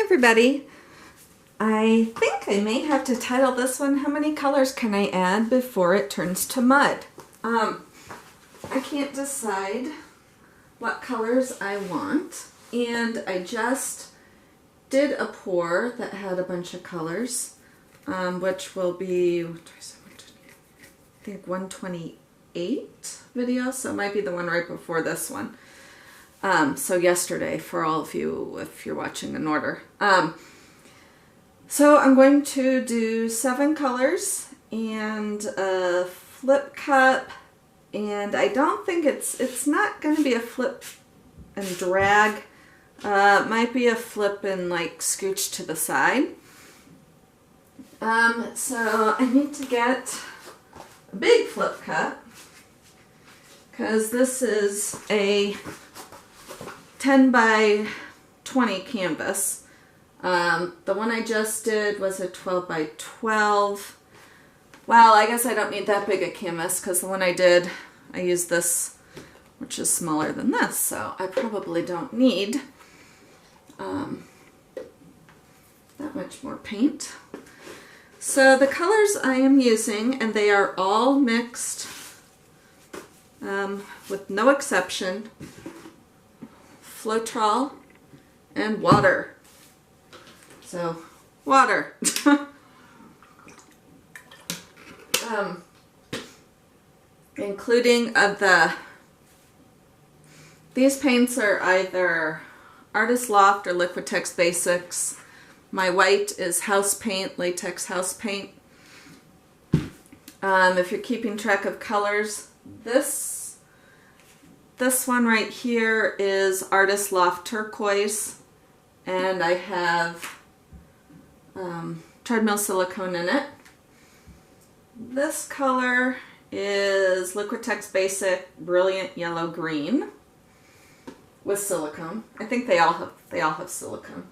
everybody. I think I may have to title this one, How Many Colors Can I Add Before It Turns to Mud? I can't decide what colors I want, and I just did a pour that had a bunch of colors, which will be, I think 128 video, so it might be the one right before this one. So yesterday, for all of you, if you're watching in order. So I'm going to do 7 colors and a flip cup, and I don't think it's not going to be a flip and drag. It might be a flip and like scooch to the side. So I need to get a big flip cup because this is a 10 by 20 canvas. The one I just did was a 12 by 12. Well, I guess I don't need that big a canvas because the one I did, I used this, which is smaller than this, so I probably don't need that much more paint. So the colors I am using, and they are all mixed with no exception, Floetrol and water. So, water. Including these paints are either Artist Loft or Liquitex Basics. My white is house paint, latex house paint. If you're keeping track of colors, this one right here is Artist Loft Turquoise, and I have treadmill silicone in it. This color is Liquitex Basic Brilliant Yellow Green with silicone. I think they all have silicone.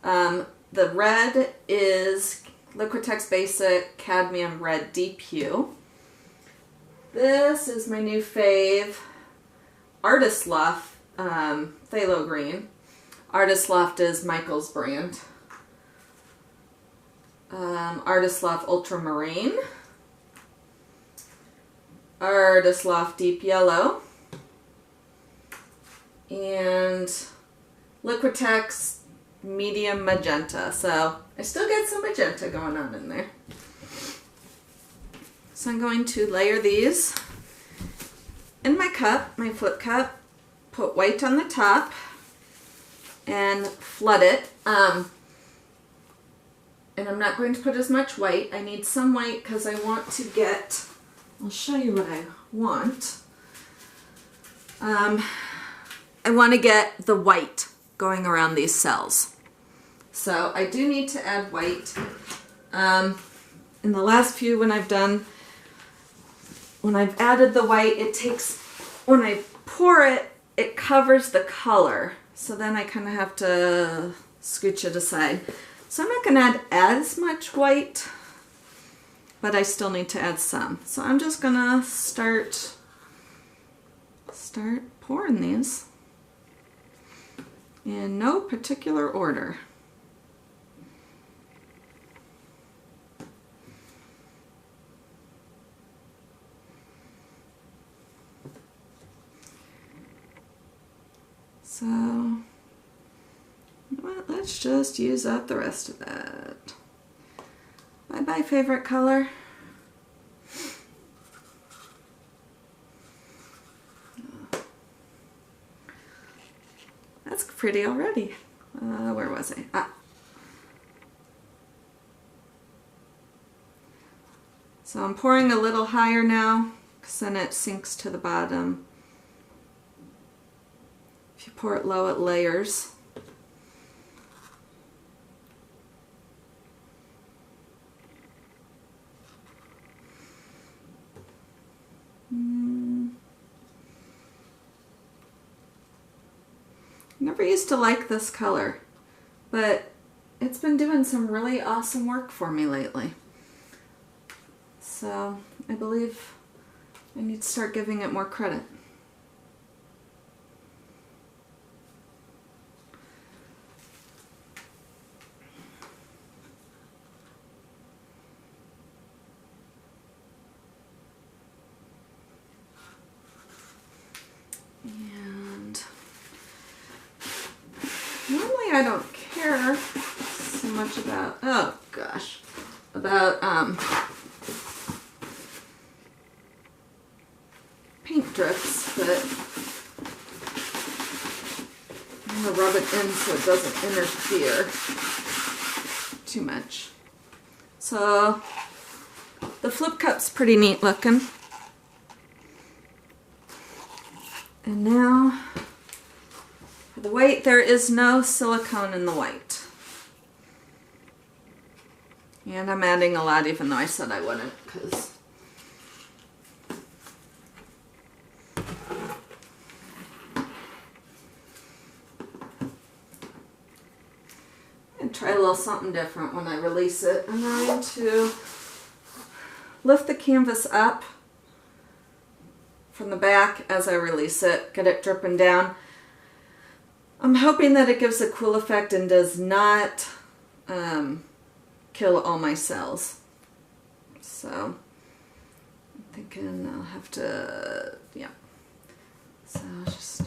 The red is Liquitex Basic Cadmium Red Deep Hue. This is my new fave, Artist Loft Phthalo Green. Artist Loft is Michael's brand. Artist Loft Ultramarine. Artist Loft Deep Yellow. And Liquitex Medium Magenta. So I still get some magenta going on in there. So I'm going to layer these in my cup, my flip cup, put white on the top, and flood it. And I'm not going to put as much white. I need some white because I want to get, I'll show you what I want. I want to get the white going around these cells. So I do need to add white. In the last few when I've added the white, it takes, when I pour it, it covers the color. So then I kind of have to scooch it aside. So I'm not going to add as much white, but I still need to add some. So I'm just going to start pouring these in no particular order. So, you know what, let's just use up the rest of that. Bye-bye, favorite color. That's pretty already. Where was I? So I'm pouring a little higher now, because then it sinks to the bottom. If you pour it low, it layers. Never used to like this color, but it's been doing some really awesome work for me lately. So I believe I need to start giving it more credit. Normally I don't care so much about, oh gosh, about paint drips, but I'm going to rub it in so it doesn't interfere too much. So the flip cup's pretty neat looking. And now for the white, there is no silicone in the white. And I'm adding a lot even though I said I wouldn't, because try a little something different when I release it. I'm going to lift the canvas up from the back as I release it, get it dripping down. I'm hoping that it gives a cool effect and does not kill all my cells. So I'm thinking I'll have to, yeah. So just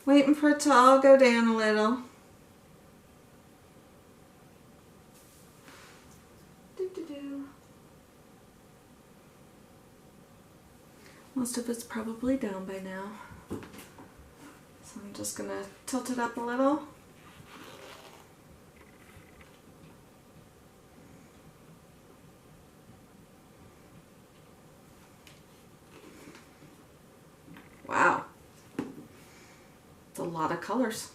waiting for it to all go down a little. Most of it's probably down by now. So I'm just gonna tilt it up a little. Wow. It's a lot of colors.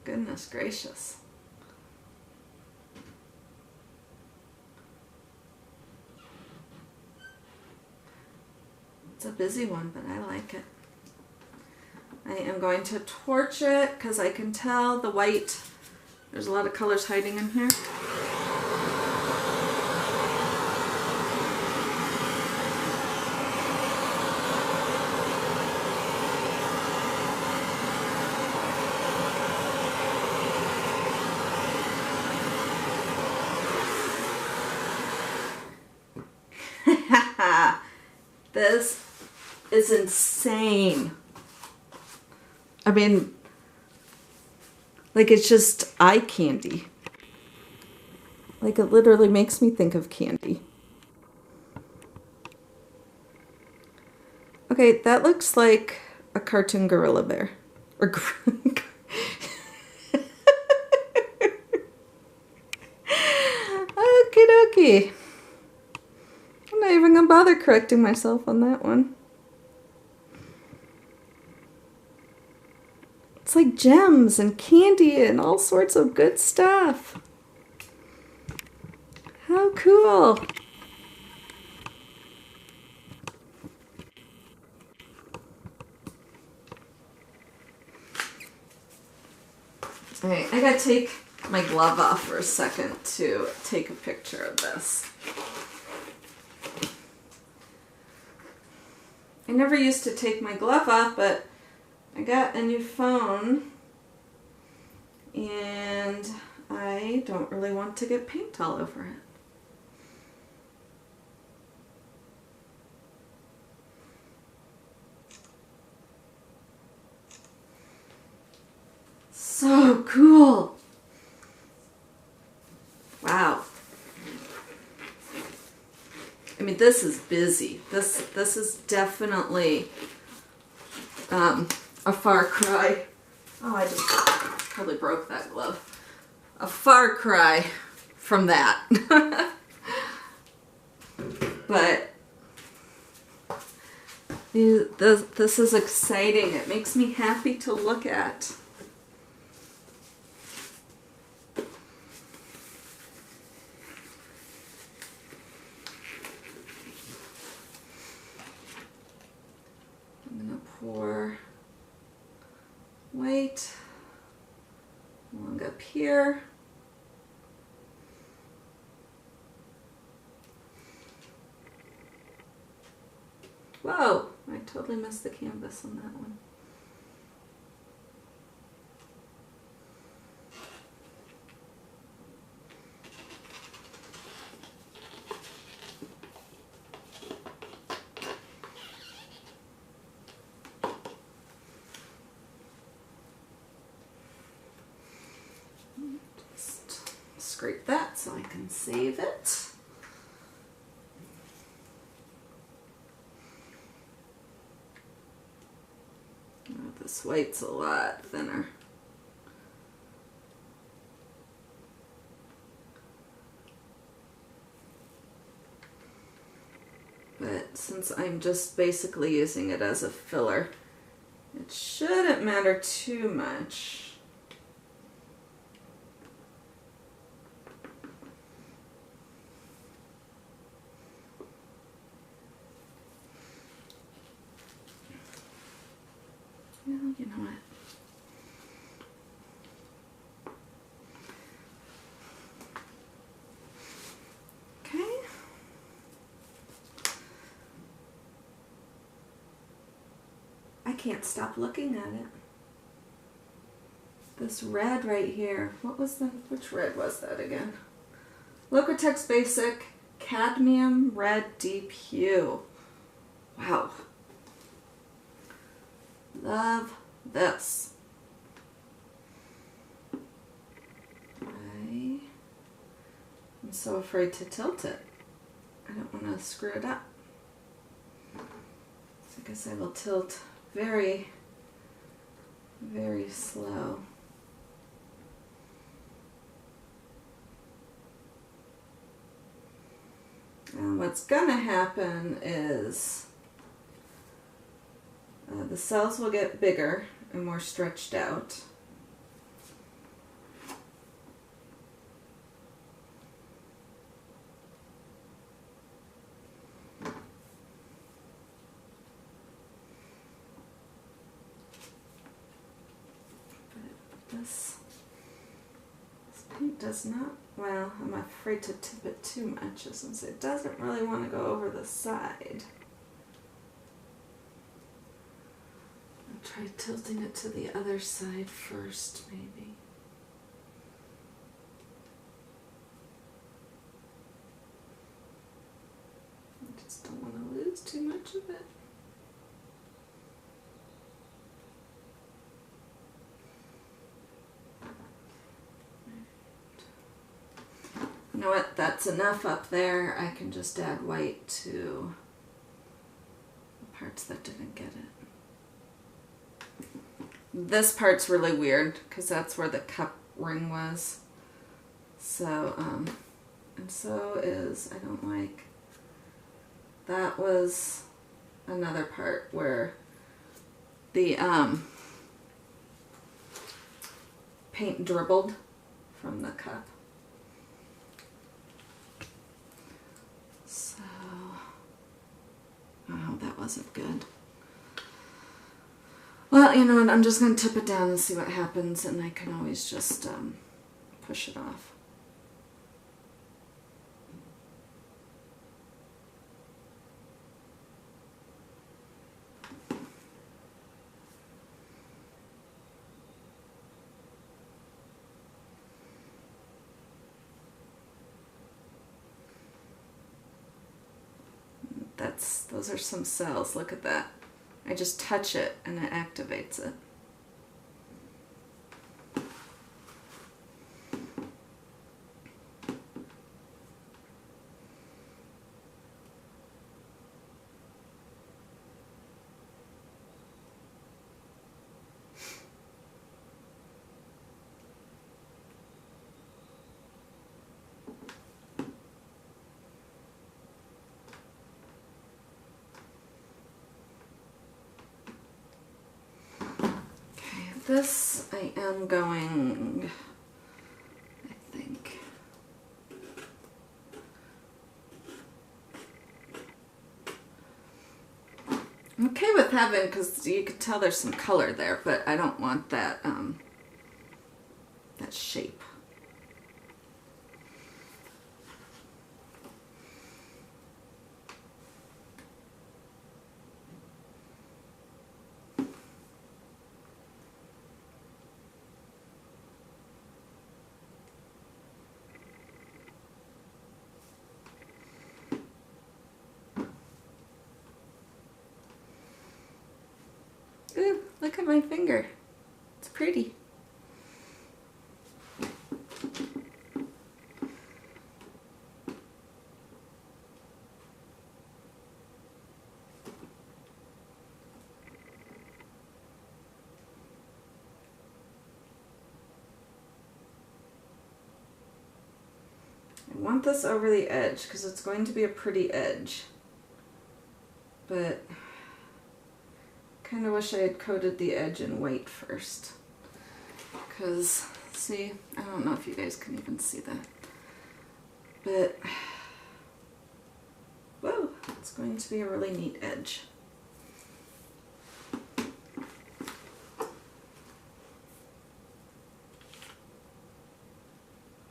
Goodness gracious. It's a busy one, but I like it. I am going to torch it because I can tell the white, there's a lot of colors hiding in here. This is insane. I mean, like it's just eye candy. Like it literally makes me think of candy. Okay, that looks like a cartoon gorilla bear. Or okie dokie. I'm not even gonna bother correcting myself on that one. It's like gems and candy and all sorts of good stuff. How cool. Alright, I gotta take my glove off for a second to take a picture of this. I never used to take my glove off, but I got a new phone and I don't really want to get paint all over it. So cool. Wow. I mean, this is busy. This is definitely a far cry. Oh, I just probably broke that glove. A far cry from that. But this is exciting. It makes me happy to look at. Pour white along up here. Whoa, I totally missed the canvas on that one. scrape that so I can save it. Oh, this white's a lot thinner. But since I'm just basically using it as a filler, it shouldn't matter too much. Well, you know what? Okay. I can't stop looking at it. This red right here. What was the, which red was that again? Liquitex Basic Cadmium Red Deep Hue. Wow. Love this. I'm so afraid to tilt it. I don't want to screw it up. So I guess I will tilt very, very slow. And what's gonna happen is the cells will get bigger and more stretched out. But this paint does not, well, I'm afraid to tip it too much since it doesn't really want to go over the side. Try tilting it to the other side first, maybe. I just don't want to lose too much of it. You know what? That's enough up there. I can just add white to the parts that didn't get it. This part's really weird because that's where the cup ring was. So, and so is, I don't like, that was another part where the paint dribbled from the cup. So, oh, that wasn't good. Well, you know what, I'm just going to tip it down and see what happens, and I can always just push it off. Those are some cells, look at that. I just touch it and it activates it. This I am going, I think. I'm okay with having, because you can tell there's some color there, but I don't want that, that shape. Ooh, look at my finger. It's pretty. want this over the edge because it's going to be a pretty edge. But kind of wish I had coated the edge in white first. Because, see, I don't know if you guys can even see that. But, whoa, it's going to be a really neat edge.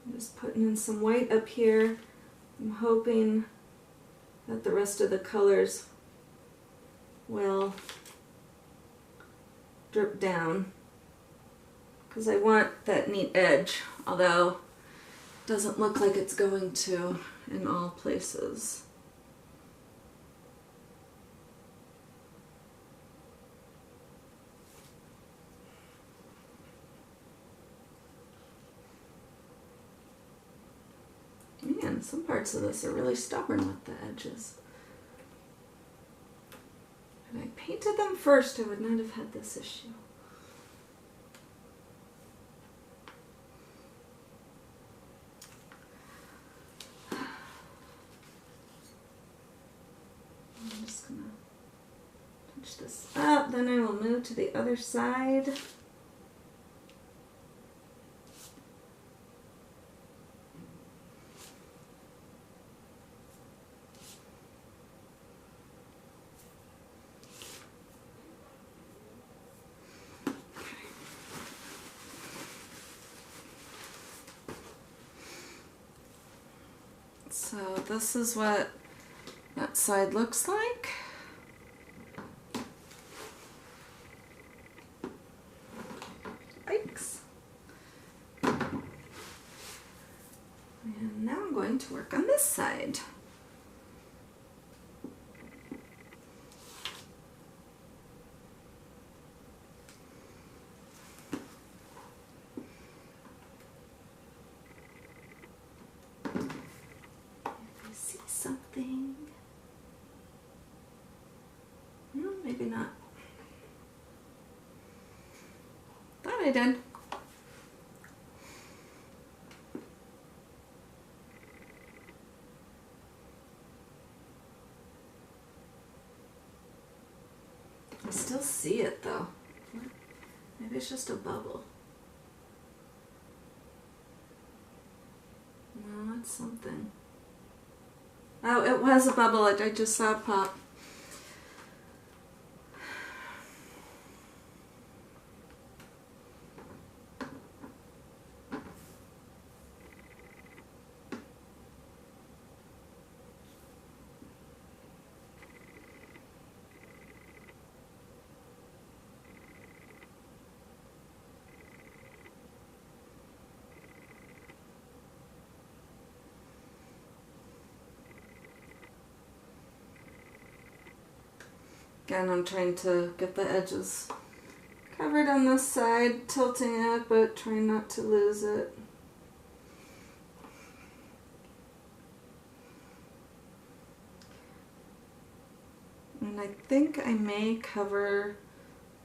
I'm just putting in some white up here. I'm hoping that the rest of the colors will drip down because I want that neat edge, although it doesn't look like it's going to in all places. Man, some parts of this are really stubborn with the edges. If I painted them first, I would not have had this issue. I'm just gonna touch this up, then I will move to the other side. So this is what that side looks like. Yikes. And now I'm going to work on this side. Something. No, maybe not. Thought I did. I still see it though. Maybe it's just a bubble. No, it's something. Oh, it was a bubble. I just saw it pop. Again, I'm trying to get the edges covered on this side, tilting it, but trying not to lose it. And I think I may cover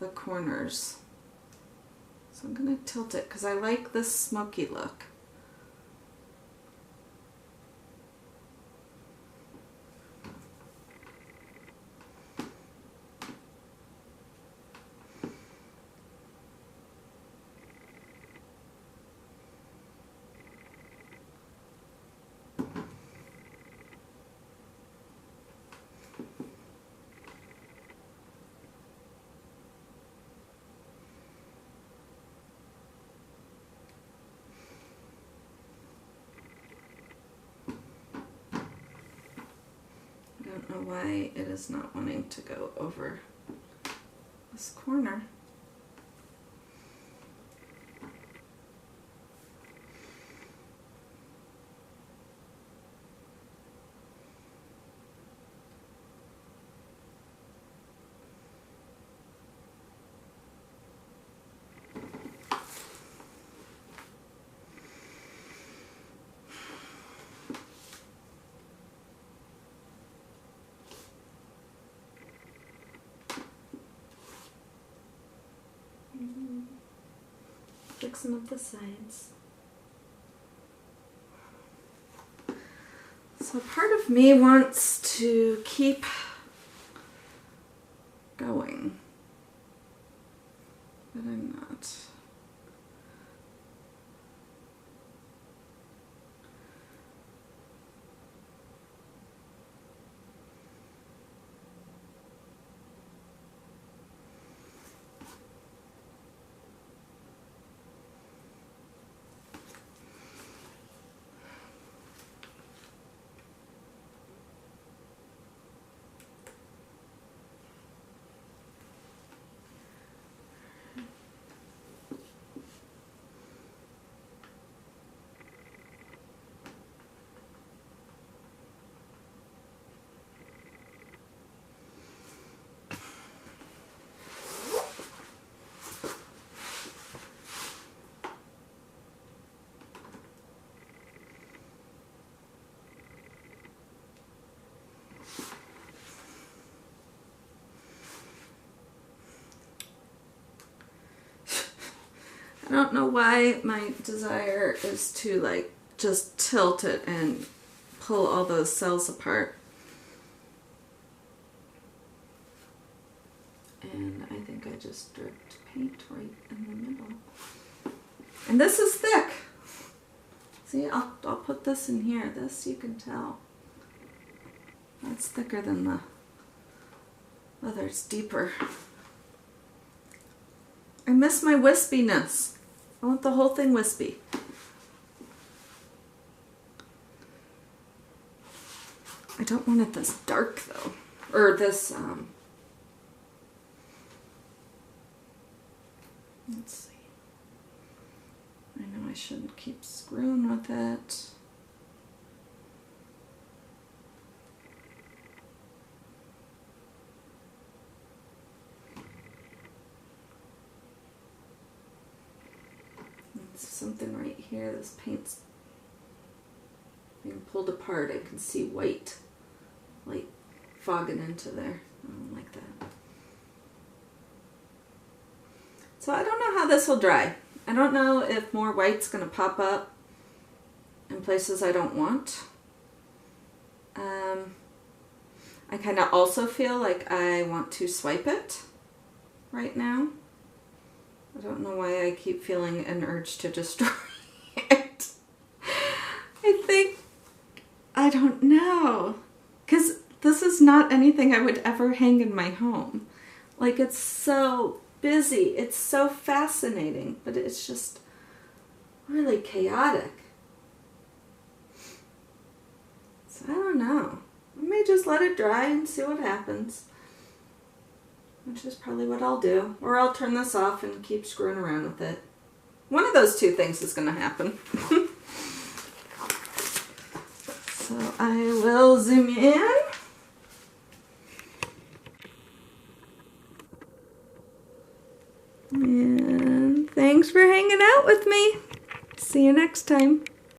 the corners. So I'm going to tilt it because I like this smoky look. I don't know why it is not wanting to go over this corner. Fix some of the sides. So part of me wants to keep going, but I'm not. I don't know why my desire is to like just tilt it and pull all those cells apart. And I think I just dripped paint right in the middle. And this is thick. See, I'll put this in here. This you can tell. That's thicker than the other. It's deeper. I miss my wispiness. I want the whole thing wispy. I don't want it this dark though. Or this, let's see. I know I shouldn't keep screwing with it. Something right here, this paint's being pulled apart. I can see white like fogging into there. I don't like that. So I don't know how this will dry. I don't know if more white's going to pop up in places I don't want. I kind of also feel like I want to swipe it right now. I don't know why I keep feeling an urge to destroy it. I don't know. Because this is not anything I would ever hang in my home. Like, it's so busy. It's so fascinating. But it's just really chaotic. So I don't know. I may just let it dry and see what happens. Which is probably what I'll do. Or I'll turn this off and keep screwing around with it. One of those two things is going to happen. So I will zoom in. And thanks for hanging out with me. See you next time.